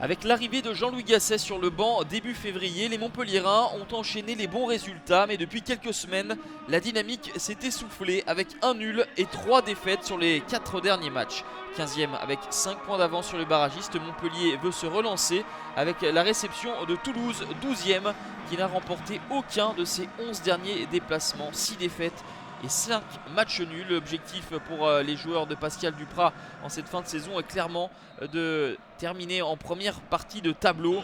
Avec l'arrivée de Jean-Louis Gasset sur le banc début février, les Montpelliérains ont enchaîné les bons résultats, mais depuis quelques semaines, la dynamique s'est essoufflée avec un nul et 3 défaites sur les 4 derniers matchs. 15e avec 5 points d'avance sur les barragistes, Montpellier veut se relancer avec la réception de Toulouse, 12e, qui n'a remporté aucun de ses 11 derniers déplacements, 6 défaites et 5 matchs nuls. L'objectif pour les joueurs de Pascal Duprat en cette fin de saison est clairement de terminer en première partie de tableau.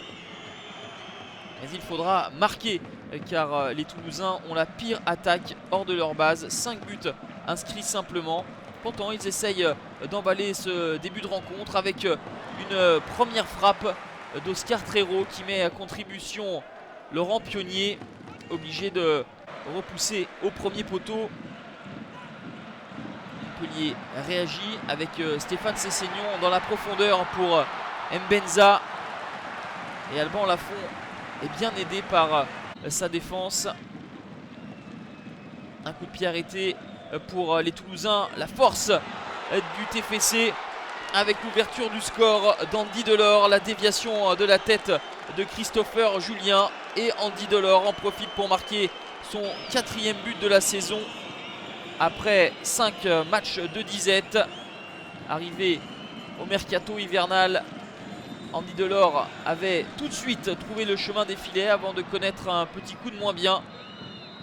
Mais il faudra marquer car les Toulousains ont la pire attaque hors de leur base. 5 buts inscrits simplement. Pourtant ils essayent d'emballer ce début de rencontre avec une première frappe d'Oscar Trero qui met à contribution Laurent Pionnier, obligé de repousser au premier poteau. Montpellier réagit avec Stéphane Sessignon dans la profondeur pour Mbenza. Et Alban Lafont est bien aidé par sa défense. Un coup de pied arrêté pour les Toulousains. La force du TFC avec l'ouverture du score d'Andy Delors. La déviation de la tête de Christopher Julien. Et Andy Delors en profite pour marquer son 4e but de la saison après 5 matchs de disette. Arrivé au mercato hivernal, Andy Delors avait tout de suite trouvé le chemin des filets avant de connaître un petit coup de moins bien.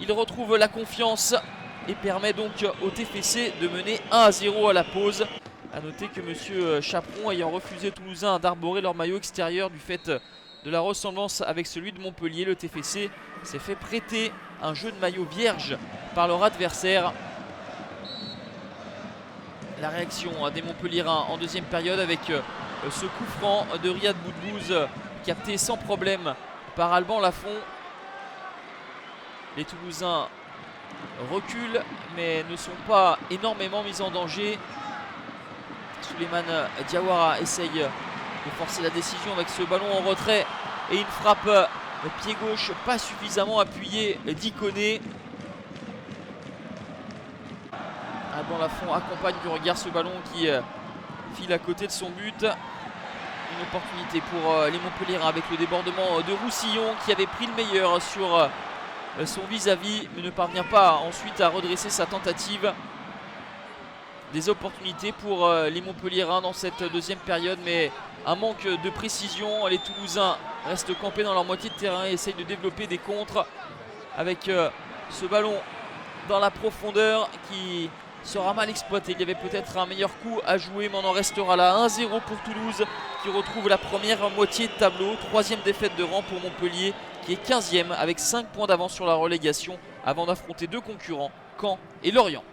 Il retrouve la confiance et permet donc au TFC de mener 1-0 à la pause. A noter que M. Chaperon, ayant refusé aux Toulousains d'arborer leur maillot extérieur du fait de la ressemblance avec celui de Montpellier, le TFC s'est fait prêter un jeu de maillot vierge par leur adversaire. La réaction des Montpelliérains en deuxième période avec ce coup franc de Riyad Boudbouz capté sans problème par Alban Lafont. Les Toulousains reculent mais ne sont pas énormément mis en danger. Souleymane Diawara essaye de forcer la décision avec ce ballon en retrait et une frappe pied gauche pas suffisamment appuyée d'Ikoné. Alban Lafont accompagne du regard ce ballon qui file à côté de son but. Une opportunité pour les Montpelliérains avec le débordement de Roussillon qui avait pris le meilleur sur son vis-à-vis mais ne parvient pas ensuite à redresser sa tentative. Des opportunités pour les Montpelliérains dans cette deuxième période, mais un manque de précision. Les Toulousains restent campés dans leur moitié de terrain et essayent de développer des contres avec ce ballon dans la profondeur qui sera mal exploité. Il y avait peut-être un meilleur coup à jouer, mais on en restera là. 1-0 pour Toulouse qui retrouve la première moitié de tableau. 3e défaite de rang pour Montpellier qui est 15e avec 5 points d'avance sur la relégation avant d'affronter deux concurrents, Caen et Lorient.